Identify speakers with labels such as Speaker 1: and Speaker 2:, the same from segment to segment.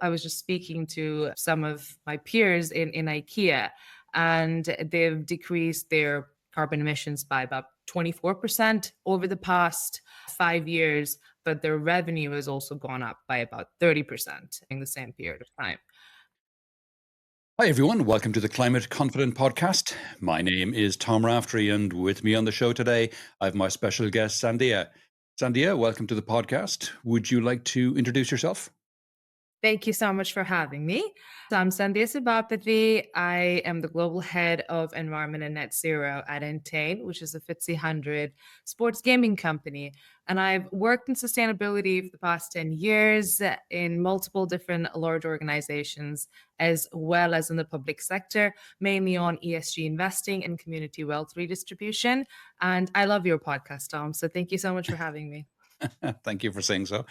Speaker 1: I was just speaking to some of my peers in IKEA, and they've decreased their carbon emissions by about 24% over the past 5 years, but their revenue has also gone up by about 30% in the same period of time.
Speaker 2: Hi, everyone. Welcome to the Climate Confident Podcast. My name is Tom Raftery, and with me on the show today, I have my special guest, Sandhya. Sandhya, welcome to the podcast. Would you like to introduce yourself?
Speaker 1: Thank you so much for having me. So I'm Sandhya Sabapathy. I am the global head of environment and net zero at Entain, which is a FTSE 100 sports gaming company. And I've worked in sustainability for the past 10 years in multiple different large organizations, as well as in the public sector, mainly on ESG investing and community wealth redistribution. And I love your podcast, Tom. So thank you so much for having me.
Speaker 2: Thank you for saying so.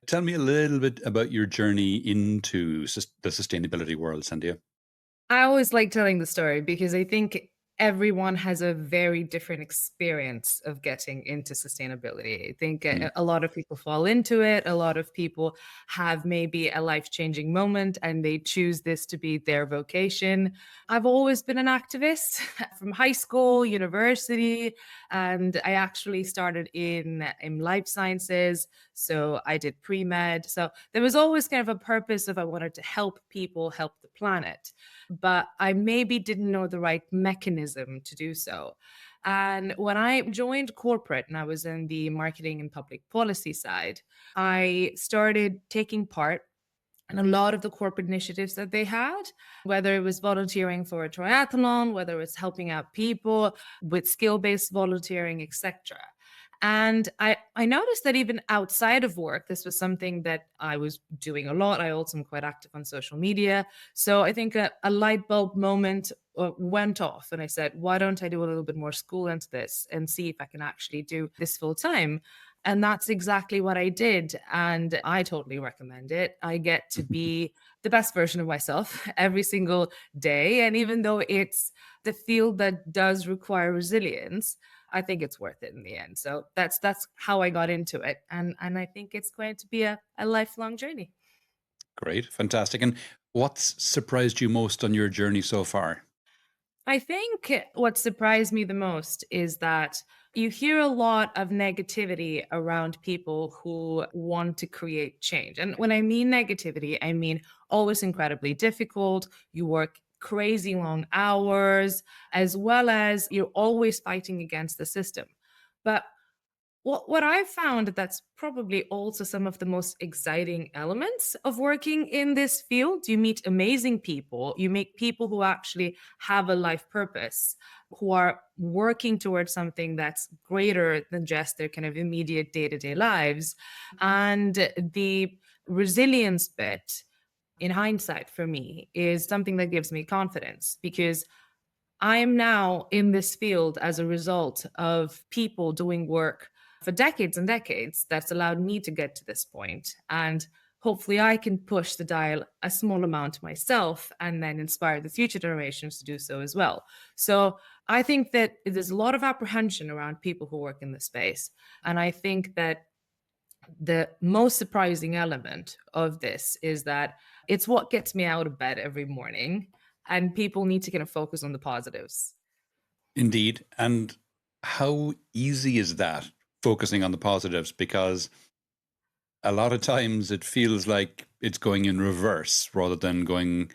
Speaker 2: Tell me a little bit about your journey into the sustainability world, Sandhya.
Speaker 1: I always like telling the story because I think everyone has a very different experience of getting into sustainability. I think
Speaker 2: Mm.
Speaker 1: a lot of people fall into it. A lot of people have maybe a life changing moment and they choose this to be their vocation. I've always been an activist from high school, university, and I actually started in life sciences. So I did pre med. So there was always kind of a purpose of I wanted to help people, help the planet, but I maybe didn't know the right mechanism to do so. And when I joined corporate and I was in the marketing and public policy side, I started taking part in a lot of the corporate initiatives that they had, whether it was volunteering for a triathlon, whether it's helping out people with skill-based volunteering, etc. And I noticed that even outside of work, this was something that I was doing a lot. I also am quite active on social media. So I think a light bulb moment went off, and I said, why don't I do a little bit more school into this and see if I can actually do this full time? And that's exactly what I did. And I totally recommend it. I get to be the best version of myself every single day. And even though it's the field that does require resilience, I think it's worth it in the end. So that's how I got into it. And I think it's going to be a lifelong journey.
Speaker 2: Great, fantastic. And what's surprised you most on your journey so far?
Speaker 1: I think what surprised me the most is that you hear a lot of negativity around people who want to create change. And when I mean negativity, I mean always incredibly difficult. You work crazy long hours, as well as you're always fighting against the system. But what I've found that's probably also some of the most exciting elements of working in this field. You meet amazing people. You meet people who actually have a life purpose, who are working towards something that's greater than just their kind of immediate day-to-day lives. And the resilience bit, in hindsight, for me, is something that gives me confidence because I am now in this field as a result of people doing work for decades and decades that's allowed me to get to this point. And hopefully, I can push the dial a small amount myself and then inspire the future generations to do so as well. So I think that there's a lot of apprehension around people who work in this space. And I think that the most surprising element of this is that it's what gets me out of bed every morning. And people need to kind of focus on the positives.
Speaker 2: Indeed. And how easy is that, focusing on the positives? Because a lot of times it feels like it's going in reverse rather than going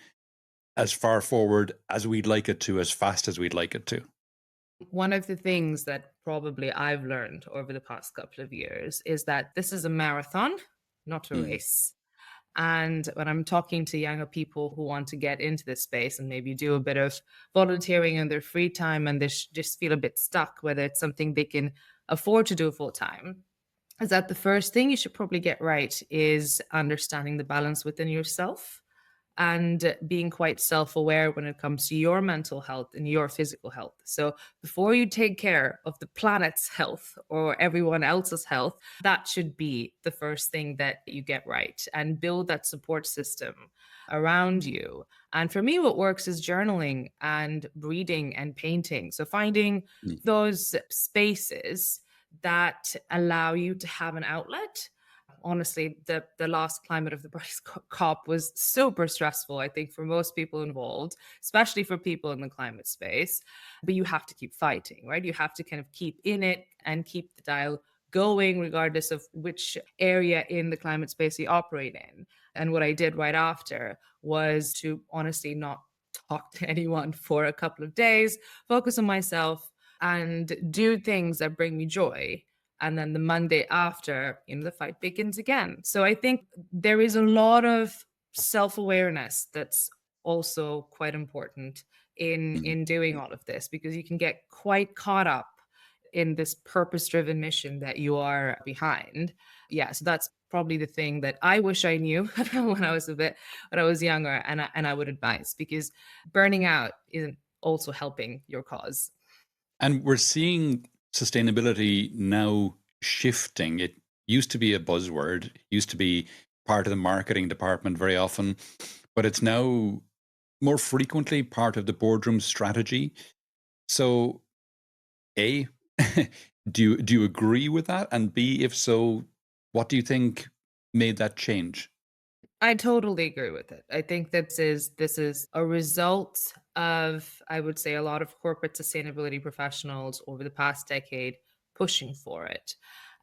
Speaker 2: as far forward as we'd like it to, as fast as we'd like it to.
Speaker 1: One of the things that probably I've learned over the past couple of years is that this is a marathon, not a
Speaker 2: Mm.
Speaker 1: race. And when I'm talking to younger people who want to get into this space and maybe do a bit of volunteering in their free time and they just feel a bit stuck, whether it's something they can afford to do full time, is that the first thing you should probably get right is understanding the balance within yourself and being quite self aware when it comes to your mental health and your physical health. So, before you take care of the planet's health or everyone else's health, that should be the first thing that you get right and build that support system around you. And for me, what works is journaling and reading and painting. So, finding those spaces that allow you to have an outlet honestly, the last climate of the Paris COP was super stressful, I think, for most people involved, especially for people in the climate space. But you have to keep fighting, right? You have to kind of keep in it and keep the dial going, regardless of which area in the climate space you operate in. And what I did right after was to honestly not talk to anyone for a couple of days, focus on myself, and do things that bring me joy. And then the Monday after, the fight begins again. So I think there is a lot of self-awareness that's also quite important
Speaker 2: Mhm.
Speaker 1: in doing all of this, because you can get quite caught up in this purpose-driven mission that you are behind. Yeah, so that's probably the thing that I wish I knew when I was younger, and I would advise, because burning out isn't also helping your cause.
Speaker 2: And we're seeing sustainability now shifting. It used to be a buzzword, used to be part of the marketing department very often, but it's now more frequently part of the boardroom strategy. So, A, do you agree with that? And B, if so, what do you think made that change?
Speaker 1: I totally agree with it. I think this is a result of, I would say, a lot of corporate sustainability professionals over the past decade pushing for it.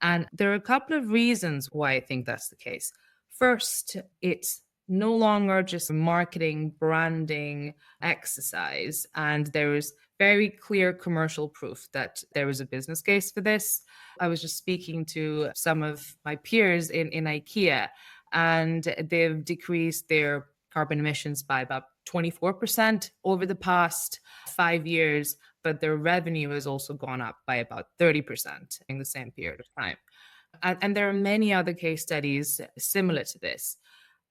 Speaker 1: And there are a couple of reasons why I think that's the case. First, it's no longer just a marketing branding exercise, and there is very clear commercial proof that there is a business case for this. I was just speaking to some of my peers in IKEA, and they've decreased their carbon emissions by about 24% over the past 5 years, but their revenue has also gone up by about 30% in the same period of time. And there are many other case studies similar to this.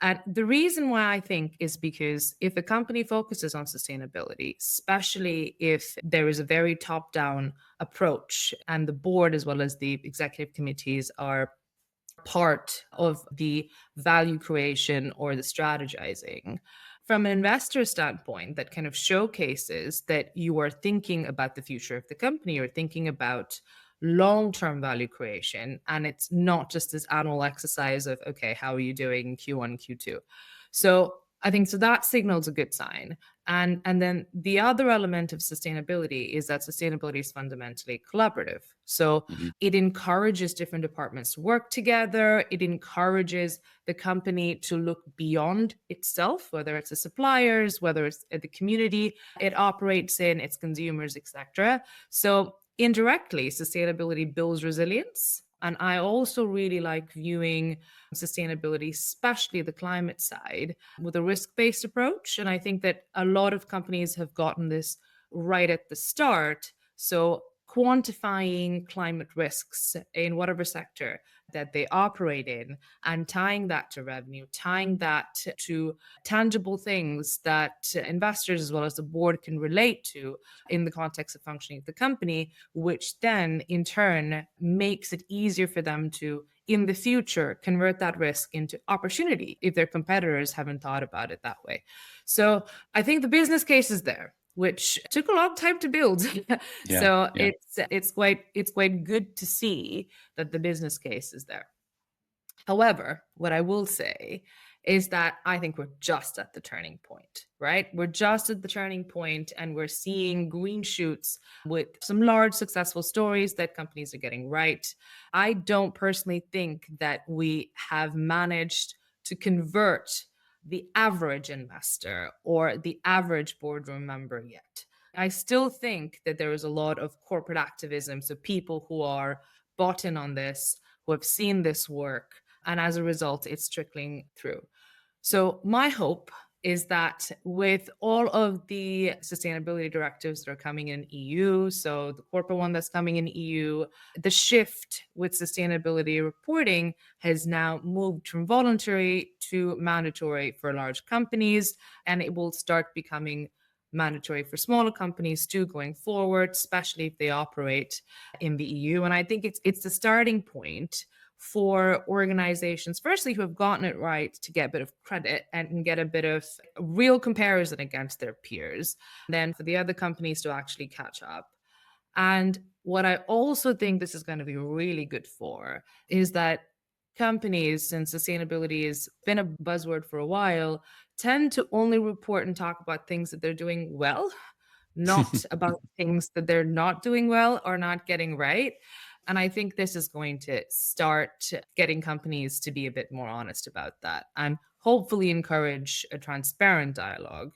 Speaker 1: And the reason why I think is because if a company focuses on sustainability, especially if there is a very top down approach, and the board as well as the executive committees are part of the value creation or the strategizing. From an investor standpoint, that kind of showcases that you are thinking about the future of the company, or thinking about long term value creation. And it's not just this annual exercise of, okay, how are you doing in Q1, Q2? So I think so that signals a good sign. And then the other element of sustainability is that sustainability is fundamentally collaborative. So
Speaker 2: Mhm.
Speaker 1: it encourages different departments to work together. It encourages the company to look beyond itself, whether it's the suppliers, whether it's the community it operates in, its consumers, etc. So indirectly, sustainability builds resilience. And I also really like viewing sustainability, especially the climate side, with a risk based approach. And I think that a lot of companies have gotten this right at the start. So, quantifying climate risks in whatever sector that they operate in, and tying that to revenue, tying that to tangible things that investors as well as the board can relate to in the context of functioning of the company, which then in turn makes it easier for them to, in the future, convert that risk into opportunity if their competitors haven't thought about it that way. So I think the business case is there, which took a long time to build.
Speaker 2: Yeah,
Speaker 1: So
Speaker 2: yeah.
Speaker 1: it's quite good to see that the business case is there. However, what I will say is that I think we're just at the turning point, right? We're just at the turning point, and we're seeing green shoots with some large successful stories that companies are getting right. I don't personally think that we have managed to convert the average investor or the average boardroom member yet. I still think that there is a lot of corporate activism. So people who are bought in on this, who have seen this work, and as a result, it's trickling through. So, my hope is that with all of the sustainability directives that are coming in EU, so the corporate one that's coming in EU, the shift with sustainability reporting has now moved from voluntary to mandatory for large companies, and it will start becoming mandatory for smaller companies too going forward, especially if they operate in the EU. And I think it's the starting point for organizations, firstly, who have gotten it right, to get a bit of credit and get a bit of real comparison against their peers. Then for the other companies to actually catch up. And what I also think this is going to be really good for is that companies, since sustainability has been a buzzword for a while, tend to only report and talk about things that they're doing well, not about things that they're not doing well or not getting right. And I think this is going to start getting companies to be a bit more honest about that and hopefully encourage a transparent dialogue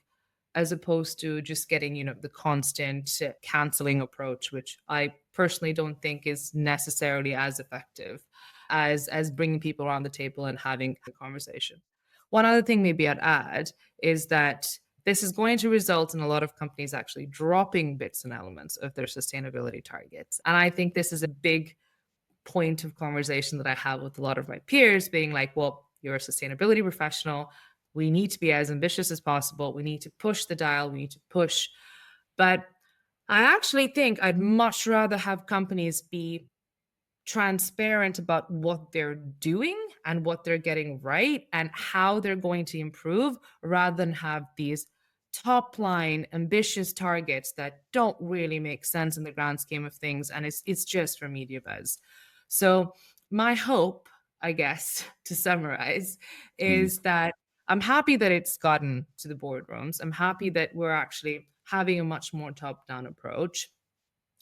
Speaker 1: as opposed to just getting, the constant canceling approach, which I personally don't think is necessarily as effective as bringing people around the table and having a conversation. One other thing maybe I'd add is that this is going to result in a lot of companies actually dropping bits and elements of their sustainability targets. And I think this is a big point of conversation that I have with a lot of my peers, being like, well, you're a sustainability professional. We need to be as ambitious as possible. We need to push the dial. We need to push. But I actually think I'd much rather have companies be transparent about what they're doing and what they're getting right and how they're going to improve rather than have these top line ambitious targets that don't really make sense in the grand scheme of things and it's just for media buzz. So my hope, I guess, to summarize,
Speaker 2: Mm,
Speaker 1: is that I'm happy that it's gotten to the boardrooms. I'm happy that we're actually having a much more top down approach.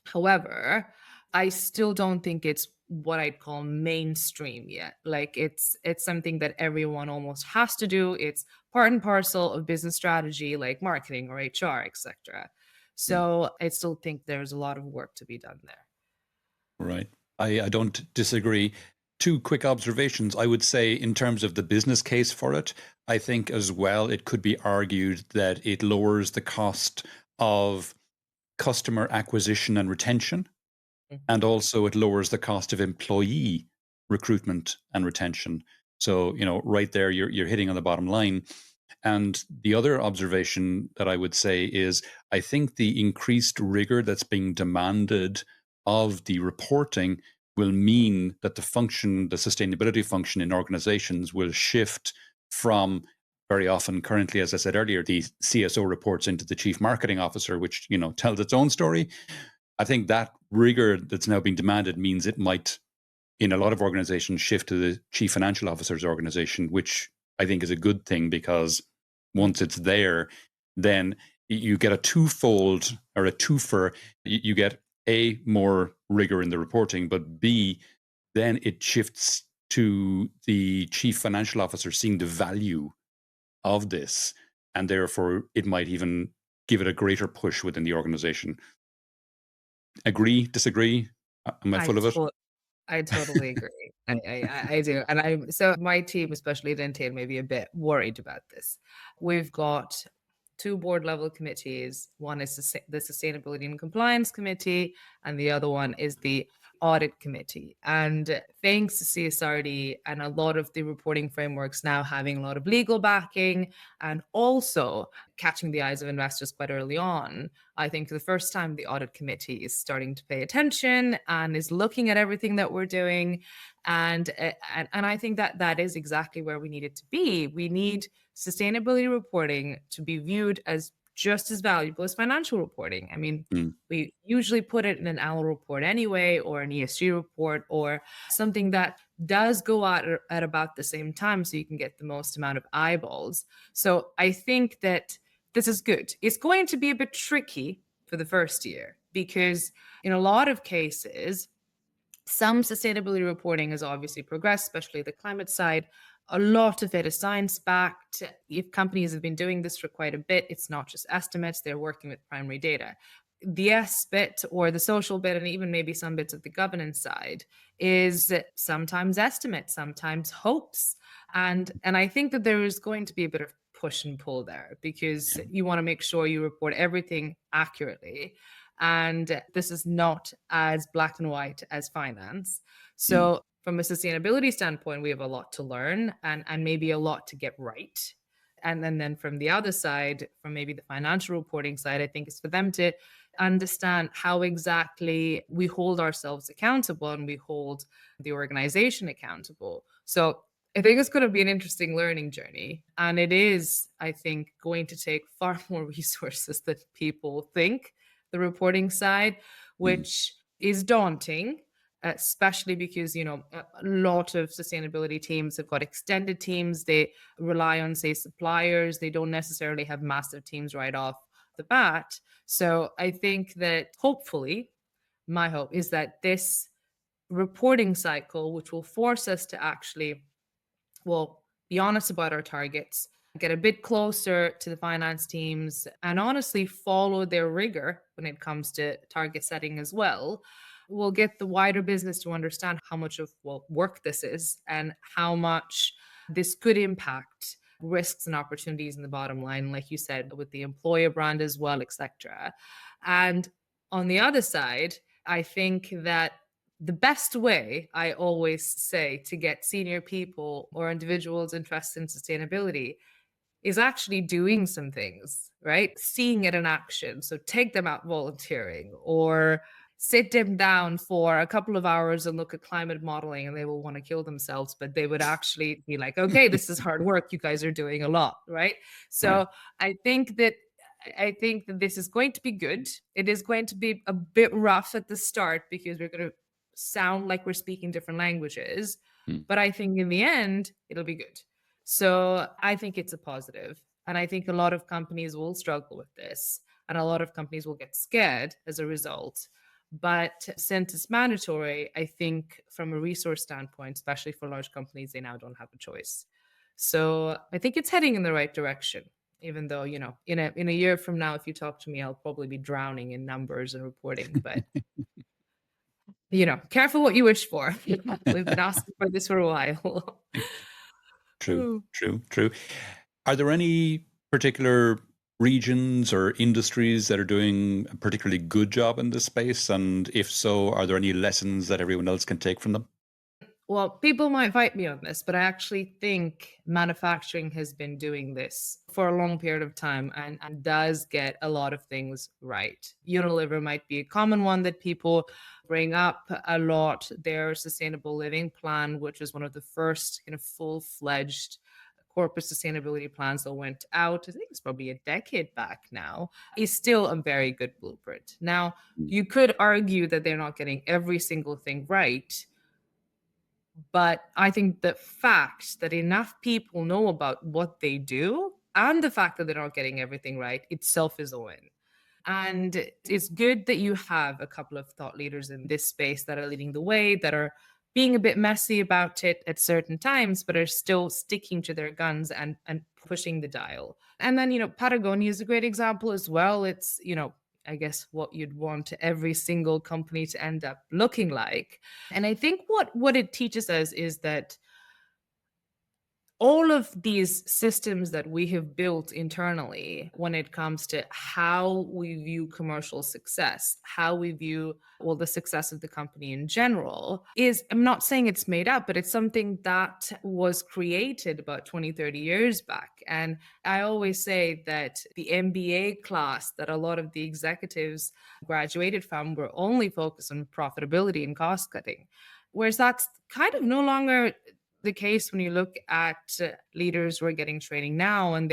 Speaker 1: However, I still don't think it's what I'd call mainstream yet. Like it's something that everyone almost has to do. It's part and parcel of business strategy like marketing or HR, etc.
Speaker 2: mm.
Speaker 1: So I still think there's a lot of work to be done there.
Speaker 2: Right. I don't disagree. Two quick observations. I would say, in terms of the business case for it, I think as well it could be argued that it lowers the cost of customer acquisition and retention,
Speaker 1: Mm.
Speaker 2: and also it lowers the cost of employee recruitment and retention. So, right there, you're hitting on the bottom line. And the other observation that I would say is I think the increased rigor that's being demanded of the reporting will mean that the sustainability function in organizations will shift from very often currently, as I said earlier, the CSO reports into the chief marketing officer, which, tells its own story. I think that rigor that's now being demanded means it might, in a lot of organizations, shift to the chief financial officer's organization, which I think is a good thing because once it's there, then you get a twofold or a twofer. You get A, more rigor in the reporting, but B, then it shifts to the chief financial officer seeing the value of this. And therefore, it might even give it a greater push within the organization. Agree, disagree? Am I
Speaker 1: I
Speaker 2: full of it?
Speaker 1: to- I totally agree. I do. And I'm so my team, especially at Entain, may be a bit worried about this. We've got two board level committees. One is the Sustainability and Compliance Committee, and the other one is the Audit Committee. And thanks to CSRD and a lot of the reporting frameworks now having a lot of legal backing and also catching the eyes of investors quite early on, I think for the first time, the audit committee is starting to pay attention and is looking at everything that we're doing. And I think that that is exactly where we need it to be. We need sustainability reporting to be viewed as just as valuable as financial reporting. I mean,
Speaker 2: Mm,
Speaker 1: we usually put it in an annual report anyway, or an ESG report, or something that does go out at about the same time so you can get the most amount of eyeballs. So I think that this is good. It's going to be a bit tricky for the first year because, in a lot of cases, some sustainability reporting has obviously progressed, especially the climate side. A lot of it is science backed. If companies have been doing this for quite a bit, it's not just estimates, they're working with primary data. The S bit or the social bit, and even maybe some bits of the governance side, is sometimes estimates, sometimes hopes. And I think that there is going to be a bit of push and pull there because
Speaker 2: yeah.
Speaker 1: you want to make sure you report everything accurately. And this is not as black and white as finance.
Speaker 2: Mm,
Speaker 1: So, from a sustainability standpoint, we have a lot to learn and maybe a lot to get right. And then from the other side, from maybe the financial reporting side, I think it's for them to understand how exactly we hold ourselves accountable and we hold the organization accountable. So I think it's going to be an interesting learning journey. And it is, I think, going to take far more resources than people think, the reporting side,
Speaker 2: mm,
Speaker 1: which is daunting. especially because, a lot of sustainability teams have got extended teams. They rely on, say, suppliers. They don't necessarily have massive teams right off the bat. So I think that hopefully, my hope is that this reporting cycle, which will force us to actually, well, be honest about our targets, get a bit closer to the finance teams, and honestly follow their rigor when it comes to target setting as well. We'll get the wider business to understand how much of, well, work this is and how much this could impact risks and opportunities in the bottom line, like you said, with the employer brand as well, etc. And on the other side, I think that the best way, I always say, to get senior people or individuals interested in sustainability is actually doing some things, right? Seeing it in action. So take them out volunteering or sit them down for a couple of hours and look at climate modeling, and they will want to kill themselves, but they would actually be like, okay, this is hard work. You guys are doing a lot, right?
Speaker 2: Right.
Speaker 1: So I think that this is going to be good. It is going to be a bit rough at the start because we're going to sound like we're speaking different languages,
Speaker 2: Mm.
Speaker 1: but I think in the end it'll be good. So I think it's a positive. And I think a lot of companies will struggle with this, and a lot of companies will get scared as a result. But since it's mandatory, I think from a resource standpoint, especially for large companies, they now don't have a choice. So I think it's heading in the right direction. Even though, in a year from now, if you talk to me, I'll probably be drowning in numbers and reporting. But careful what you wish for. We've been asking for this for a while.
Speaker 2: True, true, true. Are there any particular regions or industries that are doing a particularly good job in this space? And if so, are there any lessons that everyone else can take from them?
Speaker 1: Well, people might fight me on this, but I actually think manufacturing has been doing this for a long period of time and does get a lot of things right. Unilever might be a common one that people bring up a lot. Their sustainable living plan, which is one of the first kind of full-fledged corporate sustainability plans that went out, I think it's probably a decade back now, is still a very good blueprint. Now, you could argue that they're not getting every single thing right, but I think the fact that enough people know about what they do and the fact that they're not getting everything right itself is a win. And it's good that you have a couple of thought leaders in this space that are leading the way, that are being a bit messy about it at certain times, but are still sticking to their guns and pushing the dial. And then, Patagonia is a great example as well. It's, I guess what you'd want every single company to end up looking like. And I think what it teaches us is that all of these systems that we have built internally when it comes to how we view commercial success, how we view, well, the success of the company in general is, I'm not saying it's made up, but it's something that was created about 20, 30 years back. And I always say that the MBA class that a lot of the executives graduated from were only focused on profitability and cost cutting. Whereas that's kind of no longer the case when you look at leaders who are getting training now, and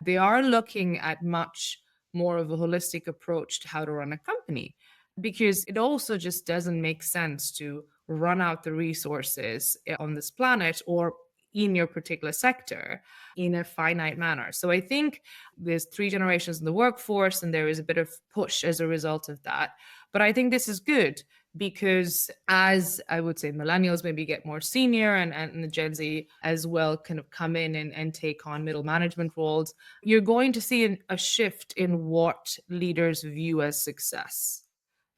Speaker 1: they are looking at much more of a holistic approach to how to run a company, because it also just doesn't make sense to run out the resources on this planet or in your particular sector in a finite manner. So I think there's three generations in the workforce and there is a bit of push as a result of that. But I think this is good because as I would say, millennials maybe get more senior and the Gen Z as well kind of come in and take on middle management roles, you're going to see a shift in what leaders view as success.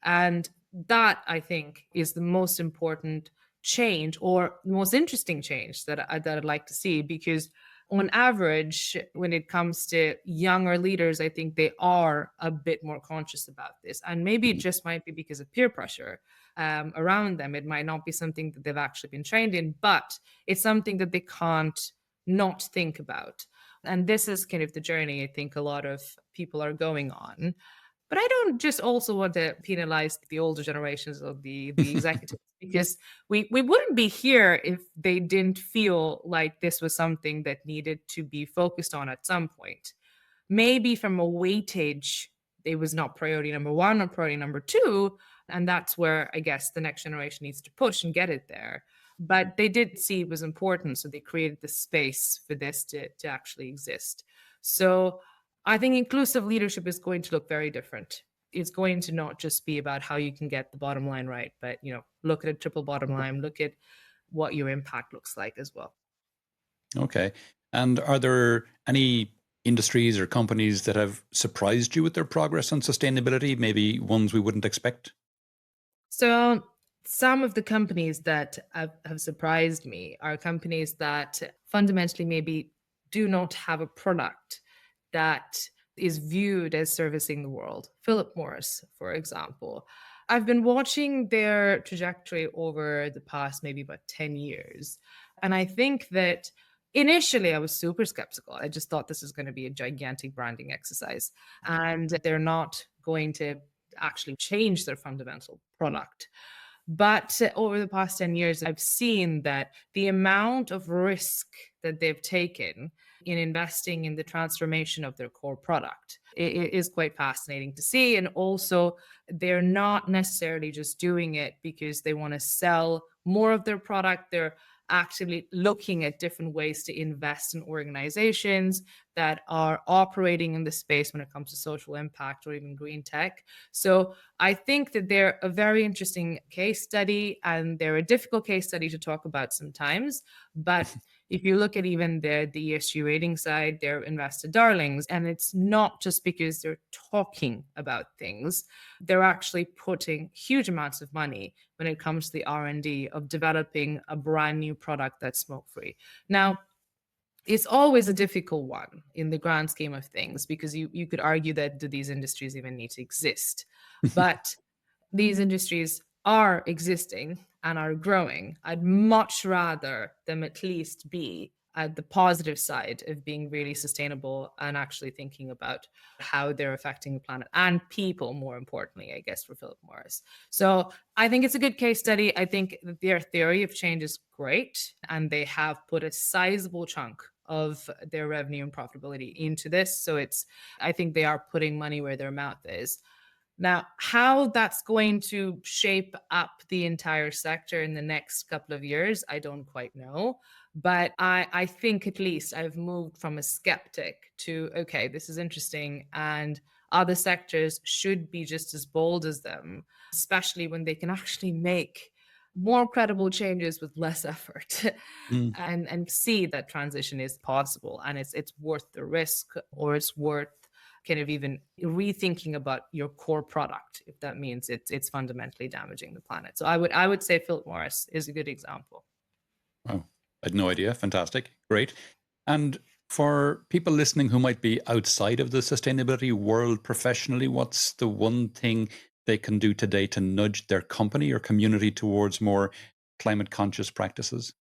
Speaker 1: And that, I think, is the most important change or the most interesting change that I'd like to see, because on average, when it comes to younger leaders, I think they are a bit more conscious about this. And maybe it just might be because of peer pressure around them. It might not be something that they've actually been trained in, but it's something that they can't not think about. And this is kind of the journey I think a lot of people are going on. But I don't just also want to penalize the older generations of the executives, because we wouldn't be here if they didn't feel like this was something that needed to be focused on at some point. Maybe from a weightage, it was not priority number one or priority number two, And that's where I guess the next generation needs to push and get it there. But they did see it was important. So they created the space for this to actually exist. So I think inclusive leadership is going to look very different. It's going to not just be about how you can get the bottom line right, but look at a triple bottom line, look at what your impact looks like as well.
Speaker 2: Okay. And are there any industries or companies that have surprised you with their progress on sustainability, maybe ones we wouldn't expect?
Speaker 1: So some of the companies that have surprised me are companies that fundamentally maybe do not have a product that is viewed as servicing the world. Philip Morris, for example. I've been watching their trajectory over the past maybe about 10 years. And I think that initially I was super skeptical. I just thought this is going to be a gigantic branding exercise. And they're not going to actually change their fundamental product. But over the past 10 years, I've seen that the amount of risk that they've taken in investing in the transformation of their core product is quite fascinating to see. And also, they're not necessarily just doing it because they want to sell more of their product. They're actively looking at different ways to invest in organizations that are operating in the space when it comes to social impact or even green tech. So I think that they're a very interesting case study, and they're a difficult case study to talk about sometimes. But if you look at even the ESG rating side, they're investor darlings. And it's not just because they're talking about things. They're actually putting huge amounts of money when it comes to the R&D of developing a brand new product that's smoke-free. Now, it's always a difficult one in the grand scheme of things, because you could argue that do these industries even need to exist? But these industries are existing and are growing. I'd much rather them at least be at the positive side of being really sustainable and actually thinking about how they're affecting the planet and people, more importantly, I guess, for Philip Morris. So I think it's a good case study. I think that their theory of change is great, and they have put a sizable chunk of their revenue and profitability into this. So I think they are putting money where their mouth is. Now, how that's going to shape up the entire sector in the next couple of years, I don't quite know. But I think at least I've moved from a skeptic to, okay, this is interesting. And other sectors should be just as bold as them, especially when they can actually make more credible changes with less effort
Speaker 2: Mm.
Speaker 1: and see that transition is possible, and it's worth the risk, or it's worth kind of even rethinking about your core product if that means it's fundamentally damaging the planet. So I would say Philip Morris is a good example.
Speaker 2: Wow. I had no idea. Fantastic. Great. And for people listening who might be outside of the sustainability world professionally, what's the one thing they can do today to nudge their company or community towards more climate conscious practices?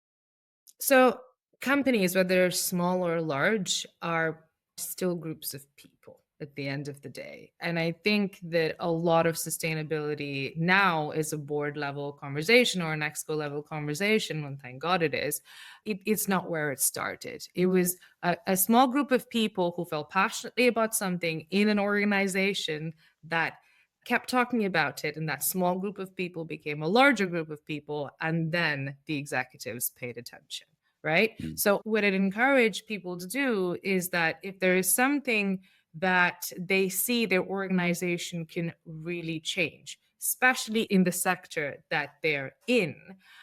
Speaker 1: So companies, whether they're small or large, are still groups of people at the end of the day. And I think that a lot of sustainability now is a board level conversation or an exco level conversation, and thank God it is. It's not where it started. It was a small group of people who felt passionately about something in an organization that kept talking about it, and that small group of people became a larger group of people, and then the executives paid attention, right?
Speaker 2: Mm.
Speaker 1: So what I'd encourage people to do is that if there is something that they see their organization can really change, especially in the sector that they're in,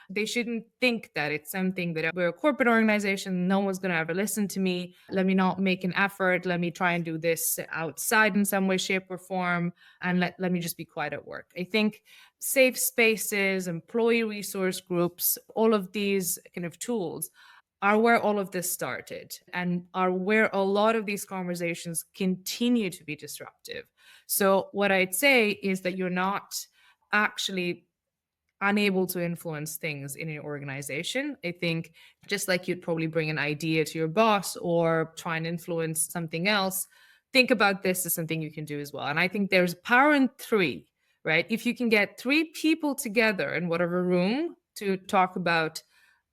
Speaker 1: they shouldn't think that it's something that we're a corporate organization, no one's going to ever listen to me, let me not make an effort, let me try and do this outside in some way, shape, or form, and let me just be quiet at work. I think safe spaces, employee resource groups, all of these kind of tools are where all of this started and are where a lot of these conversations continue to be disruptive. So, what I'd say is that you're not actually unable to influence things in an organization. I think just like you'd probably bring an idea to your boss or try and influence something else, think about this as something you can do as well. And I think there's power in three, right? If you can get three people together in whatever room to talk about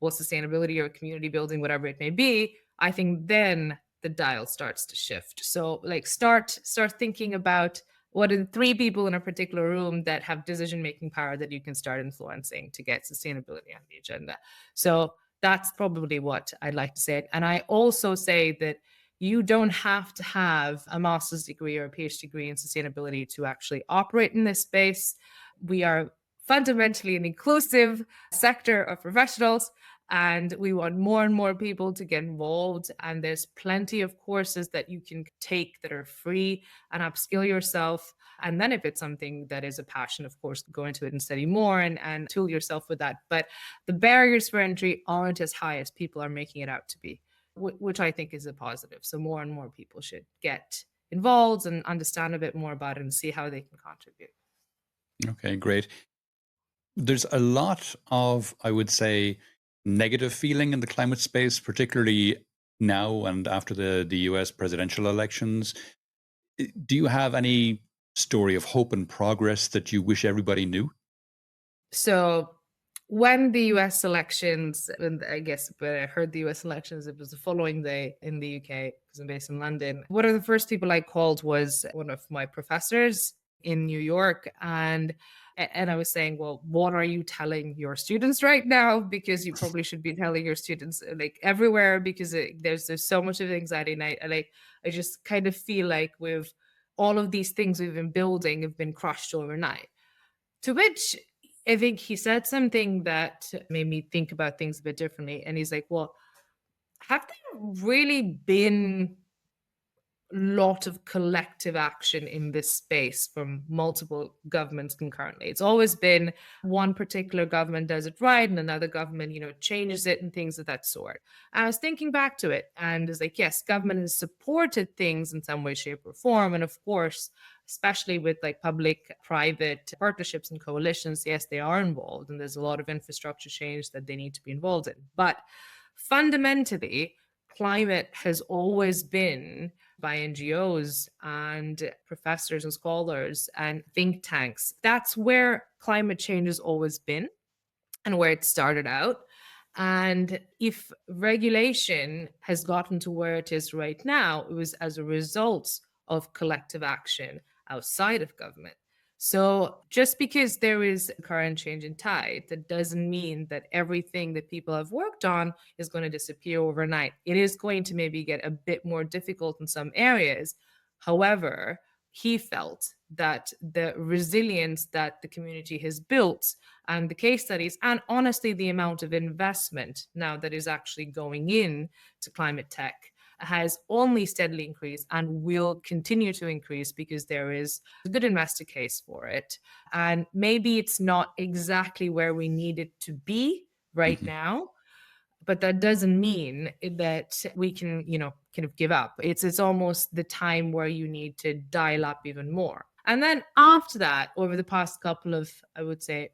Speaker 1: sustainability or community building, whatever it may be, I think then the dial starts to shift. So like start thinking about What are the three people in a particular room that have decision making power that you can start influencing to get sustainability on the agenda? So that's probably what I'd like to say. And I also say that you don't have to have a master's degree or a PhD degree in sustainability to actually operate in this space. We are fundamentally an inclusive sector of professionals, and we want more and more people to get involved. And there's plenty of courses that you can take that are free and upskill yourself. And then if it's something that is a passion, of course, go into it and study more and tool yourself with that. But the barriers for entry aren't as high as people are making it out to be, which I think is a positive. So more and more people should get involved and understand a bit more about it and see how they can contribute.
Speaker 2: Okay, great. There's a lot of, I would say, negative feeling in the climate space, particularly now and after the US presidential elections. Do you have any story of hope and progress that you wish everybody knew?
Speaker 1: So when the US elections, and I guess when I heard the US elections, it was the following day in the UK because I'm based in London. One of the first people I called was one of my professors in New York. And I was saying, well, what are you telling your students right now? Because you probably should be telling your students like everywhere because there's so much of anxiety. I just kind of feel like with all of these things we've been building have been crushed overnight. To which I think he said something that made me think about things a bit differently. And he's like, well, have there really been lot of collective action in this space from multiple governments concurrently? It's always been one particular government does it right and another government, changes it and things of that sort. I was thinking back to it and it's like, yes, government has supported things in some way, shape, or form. And of course, especially with like public private partnerships and coalitions, yes, they are involved and there's a lot of infrastructure change that they need to be involved in. But fundamentally, climate has always been by NGOs and professors and scholars and think tanks. That's where climate change has always been and where it started out. And if regulation has gotten to where it is right now, it was as a result of collective action outside of government. So just because there is a current change in tide, that doesn't mean that everything that people have worked on is going to disappear overnight. It is going to maybe get a bit more difficult in some areas. However, he felt that the resilience that the community has built and the case studies and honestly the amount of investment now that is actually going in to climate tech has only steadily increased and will continue to increase because there is a good investor case for it. And maybe it's not exactly where we need it to be right
Speaker 2: Mhm.
Speaker 1: now, but that doesn't mean that we can, kind of give up. It's almost the time where you need to dial up even more. And then after that, over the past couple of, I would say,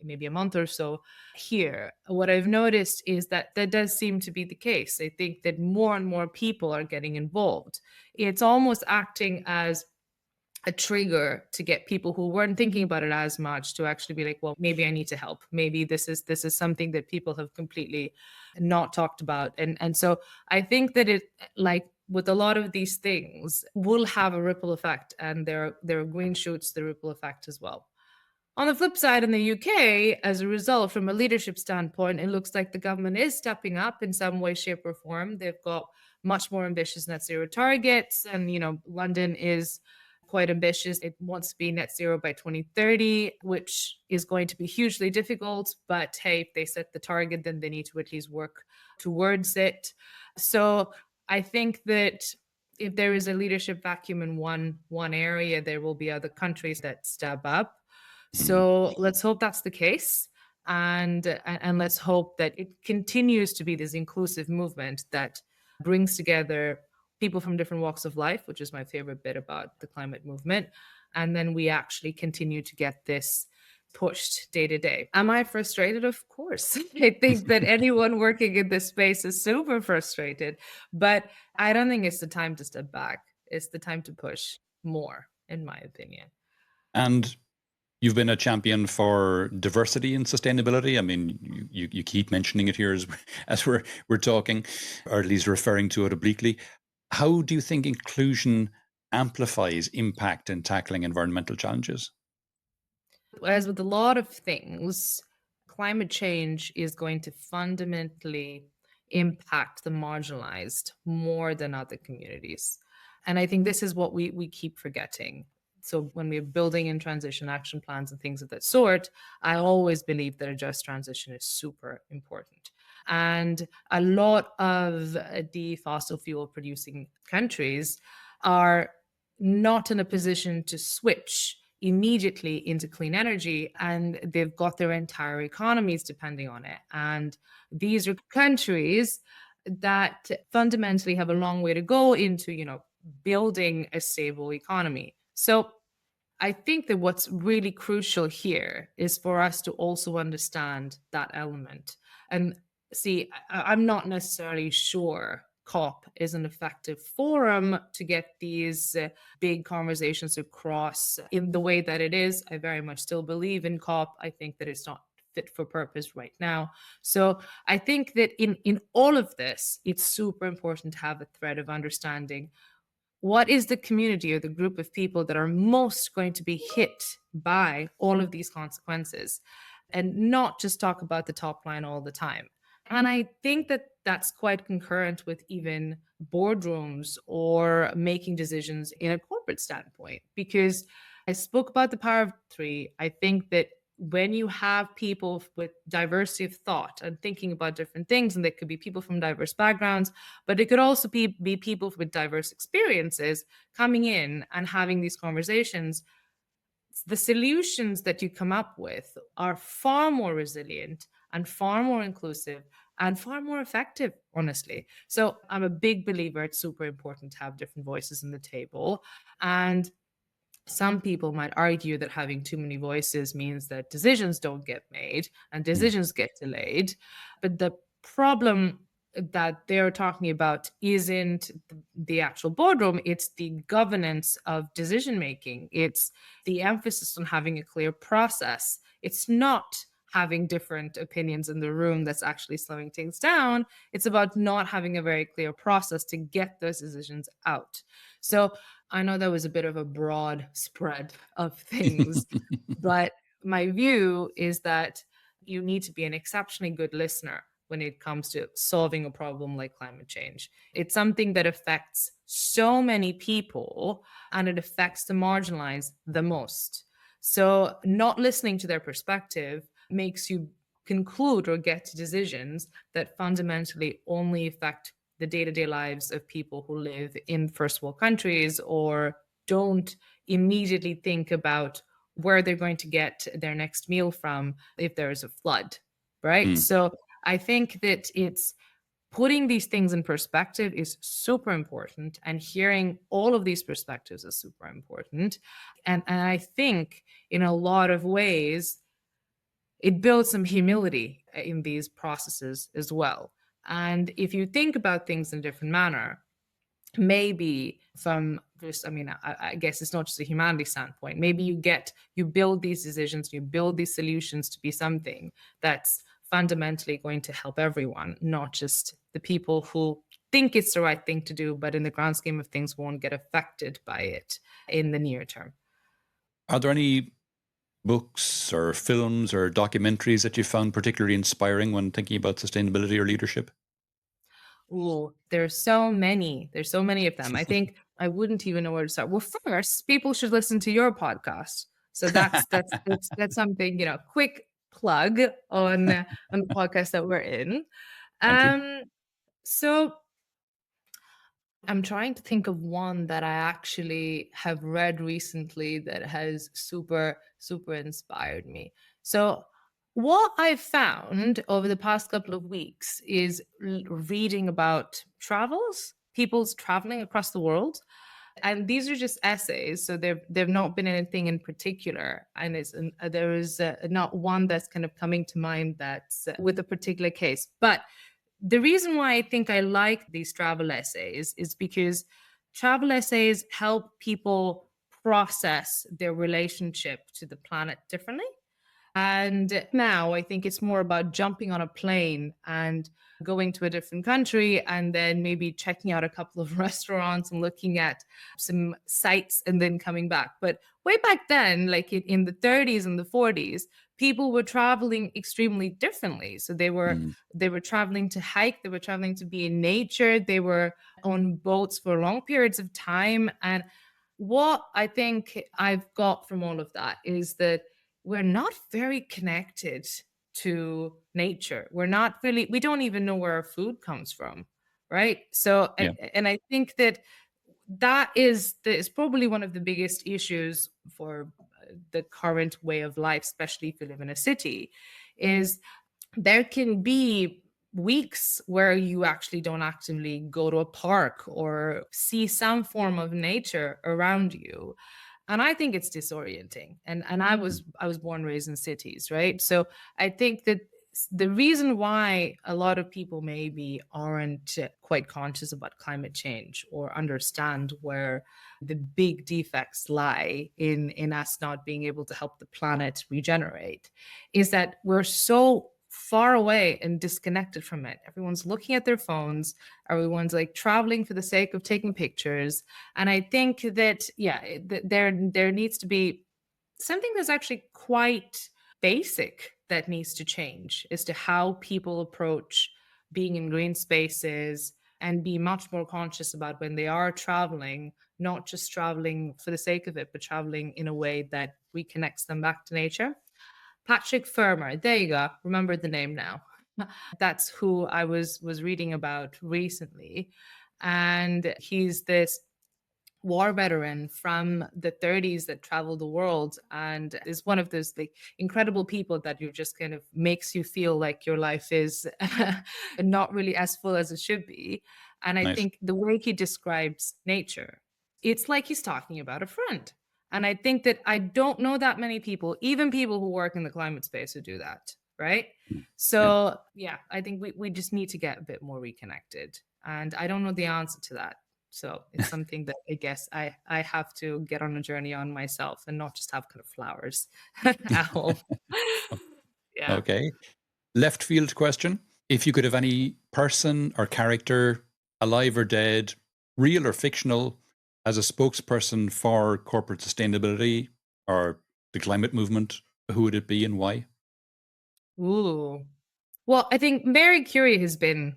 Speaker 1: maybe a month or so here, what I've noticed is that that does seem to be the case. I think that more and more people are getting involved. It's almost acting as a trigger to get people who weren't thinking about it as much to actually be like, well, maybe I need to help. Maybe this is something that people have completely not talked about. And so I think that it, like with a lot of these things, will have a ripple effect, and there are green shoots, the ripple effect as well. On the flip side, in the UK, as a result, from a leadership standpoint, it looks like the government is stepping up in some way, shape, or form. They've got much more ambitious net zero targets. And, London is quite ambitious. It wants to be net zero by 2030, which is going to be hugely difficult. But hey, if they set the target, then they need to at least work towards it. So I think that if there is a leadership vacuum in one area, there will be other countries that step up.
Speaker 2: Mhm.
Speaker 1: So let's hope that's the case. And let's hope that it continues to be this inclusive movement that brings together people from different walks of life, which is my favorite bit about the climate movement. And then we actually continue to get this pushed day to day. Am I frustrated? Of course. I think that anyone working in this space is super frustrated, but I don't think it's the time to step back. It's the time to push more, in my opinion.
Speaker 2: And you've been a champion for diversity and sustainability. I mean, you keep mentioning it here as as we're talking, or at least referring to it obliquely. How do you think inclusion amplifies impact in tackling environmental challenges?
Speaker 1: As with a lot of things, climate change is going to fundamentally impact the marginalized more than other communities. And I think this is what we keep forgetting. So when we're building in transition action plans and things of that sort, I always believe that a just transition is super important. And a lot of the fossil fuel producing countries are not in a position to switch immediately into clean energy, and they've got their entire economies depending on it. And these are countries that fundamentally have a long way to go into, building a stable economy. So I think that what's really crucial here is for us to also understand that element. And see, I'm not necessarily sure COP is an effective forum to get these big conversations across in the way that it is. I very much still believe in COP. I think that it's not fit for purpose right now. So I think that in all of this, it's super important to have a thread of understanding what is the community or the group of people that are most going to be hit by all of these consequences, and not just talk about the top line all the time. And I think that that's quite concurrent with even boardrooms or making decisions in a corporate standpoint, because I spoke about the power of three. I think that when you have people with diversity of thought and thinking about different things, and they could be people from diverse backgrounds, but it could also be people with diverse experiences coming in and having these conversations, the solutions that you come up with are far more resilient and far more inclusive and far more effective, honestly. So I'm a big believer it's super important to have different voices in the table. And some people might argue that having too many voices means that decisions don't get made and
Speaker 2: Mm.
Speaker 1: decisions get delayed. But the problem that they're talking about isn't the actual boardroom, it's the governance of decision making. It's the emphasis on having a clear process. It's not having different opinions in the room that's actually slowing things down. It's about not having a very clear process to get those decisions out. So I know that was a bit of a broad spread of things, but my view is that you need to be an exceptionally good listener when it comes to solving a problem like climate change. It's something that affects so many people and it affects the marginalized the most. So, not listening to their perspective makes you conclude or get to decisions that fundamentally only affect the day to day lives of people who live in first world countries or don't immediately think about where they're going to get their next meal from if there's a flood, right?
Speaker 2: Mm.
Speaker 1: So I think that it's putting these things in perspective is super important, and hearing all of these perspectives is super important. And I think in a lot of ways, it builds some humility in these processes as well. And if you think about things in a different manner, maybe from just, I mean, I guess it's not just a humanity standpoint. Maybe you build these decisions, you build these solutions to be something that's fundamentally going to help everyone, not just the people who think it's the right thing to do, but in the grand scheme of things won't get affected by it in the near term.
Speaker 2: Are there any books or films or documentaries that you found particularly inspiring when thinking about sustainability or leadership?
Speaker 1: Ooh, there's so many. There's so many of them. I think I wouldn't even know where to start. Well, first, people should listen to your podcast. So that's something, quick plug on the podcast that we're in.
Speaker 2: Thank you.
Speaker 1: Um, so I'm trying to think of one that I actually have read recently that has super, super inspired me. So, what I've found over the past couple of weeks is reading about travels, people's traveling across the world. And these are just essays, so they've not been anything in particular. And there is not one that's kind of coming to mind that's with a particular case. But the reason why I think I like these travel essays is because travel essays help people process their relationship to the planet differently. And now I think it's more about jumping on a plane and going to a different country and then maybe checking out a couple of restaurants and looking at some sites and then coming back. But way back then, like in the 30s and the 40s, people were traveling extremely differently. So
Speaker 2: Mm.
Speaker 1: they were traveling to hike, they were traveling to be in nature, they were on boats for long periods of time. And what I think I've got from all of that is that we're not very connected to nature. We're not really, we don't even know where our food comes from, right? So,
Speaker 2: Yeah.
Speaker 1: and I think that that is probably one of the biggest issues for the current way of life, especially if you live in a city, is there can be weeks where you actually don't actively go to a park or see some form of nature around you, and I think it's disorienting. And
Speaker 2: Mm.
Speaker 1: I was born raised in cities, right? So I think that the reason why a lot of people maybe aren't quite conscious about climate change or understand where the big defects lie in us not being able to help the planet regenerate is that we're so far away and disconnected from it. Everyone's looking at their phones, everyone's like traveling for the sake of taking pictures. And I think that, yeah, there needs to be something that's actually quite basic that needs to change as to how people approach being in green spaces and be much more conscious about when they are traveling, not just traveling for the sake of it, but traveling in a way that reconnects them back to nature. Patrick Firmer, there you go. Remember the name now. That's who I was reading about recently. And he's this war veteran from the 30s that traveled the world and is one of those like incredible people that you just kind of makes you feel like your life is not really as full as it should be. And I
Speaker 2: Nice.
Speaker 1: think the way he describes nature, it's like he's talking about a friend. And I think that I don't know that many people, even people who work in the climate space, who do that, right?
Speaker 2: Mm. Yeah.
Speaker 1: So yeah, I think we just need to get a bit more reconnected. And I don't know the answer to that, so it's something that I guess I have to get on a journey on myself and not just have kind of flowers at home. Yeah.
Speaker 2: Okay. Left field question. If you could have any person or character, alive or dead, real or fictional, as a spokesperson for corporate sustainability or the climate movement, who would it be and why?
Speaker 1: Ooh. Well, I think Mary Curie has been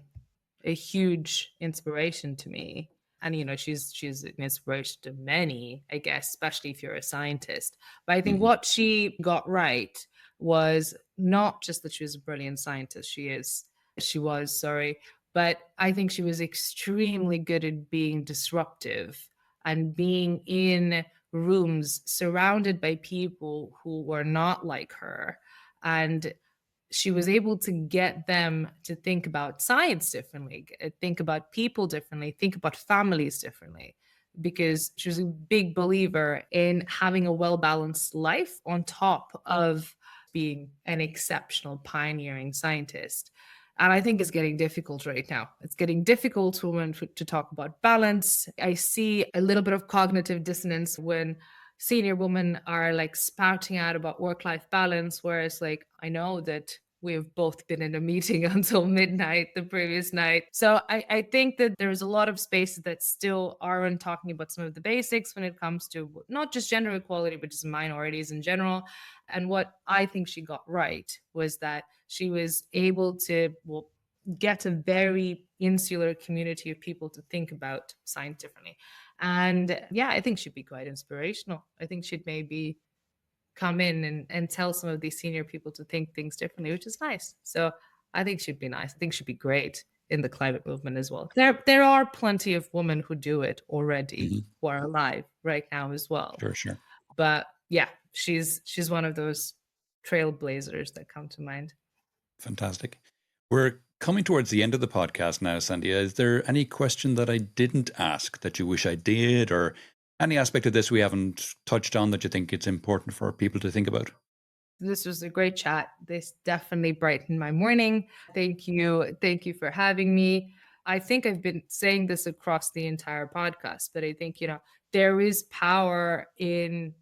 Speaker 1: a huge inspiration to me. And she's an inspiration to many, I guess, especially if you're a scientist. But I think
Speaker 2: Hmm.
Speaker 1: what she got right was not just that she was a brilliant scientist. She was, sorry, but I think she was extremely good at being disruptive and being in rooms surrounded by people who were not like her. And she was able to get them to think about science differently, think about people differently, think about families differently, because she was a big believer in having a well balanced life on top of being an exceptional pioneering scientist. And I think it's getting difficult right now. It's getting difficult for women to talk about balance. I see a little bit of cognitive dissonance when senior women are like spouting out about work life balance, whereas like I know that we've both been in a meeting until midnight the previous night. So I think that there's a lot of spaces that still aren't talking about some of the basics when it comes to not just gender equality, but just minorities in general. And what I think she got right was that she was able to, well, get a very insular community of people to think about science differently. And yeah, I think she'd be quite inspirational. I think she'd maybe come in and tell some of these senior people to think things differently, which is nice. So I think she'd be nice. I think she'd be great in the climate movement as well. There are plenty of women who do it already
Speaker 2: Hmm.
Speaker 1: who are alive right now as well.
Speaker 2: Sure, sure.
Speaker 1: But yeah, she's one of those trailblazers that come to mind.
Speaker 2: Fantastic. We're coming towards the end of the podcast now, Sandhya. Is there any question that I didn't ask that you wish I did, or any aspect of this we haven't touched on that you think it's important for people to think about?
Speaker 1: This was a great chat. This definitely brightened my morning. Thank you. Thank you for having me. I think I've been saying this across the entire podcast, but I think, there is power in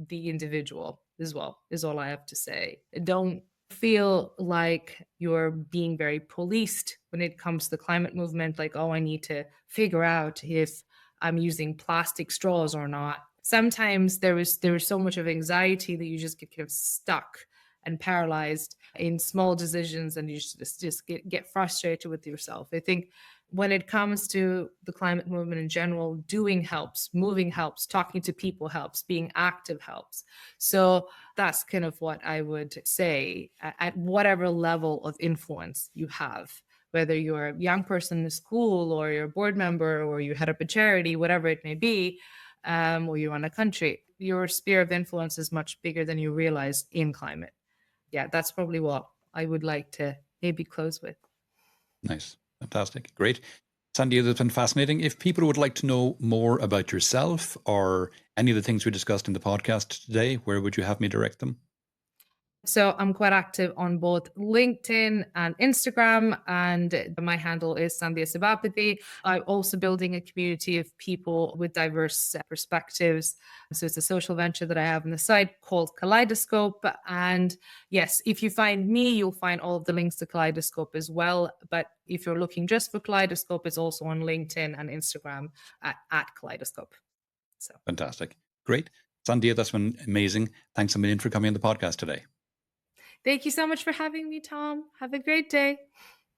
Speaker 1: the individual as well, is all I have to say. Don't feel like you're being very policed when it comes to the climate movement, like, oh, I need to figure out if I'm using plastic straws or not. Sometimes there is so much of anxiety that you just get kind of stuck and paralyzed in small decisions, and you just get frustrated with yourself. I think when it comes to the climate movement in general, doing helps, moving helps, talking to people helps, being active helps. So that's kind of what I would say at whatever level of influence you have, whether you're a young person in school or you're a board member or you head up a charity, whatever it may be, or you run a country, your sphere of influence is much bigger than you realize in climate. Yeah, that's probably what I would like to maybe close with.
Speaker 2: Nice. Fantastic. Great. Sandhya, that's been fascinating. If people would like to know more about yourself or any of the things we discussed in the podcast today, where would you have me direct them?
Speaker 1: So I'm quite active on both LinkedIn and Instagram, and my handle is Sandhya Sabapathy. I'm also building a community of people with diverse perspectives. So it's a social venture that I have on the site called Kaleidoscope. And yes, if you find me, you'll find all of the links to Kaleidoscope as well. But if you're looking just for Kaleidoscope, it's also on LinkedIn and Instagram at Kaleidoscope. So
Speaker 2: Fantastic. Great. Sandhya, that's been amazing. Thanks a million for coming on the podcast today.
Speaker 1: thank you so much for having me, Tom. Have a great day.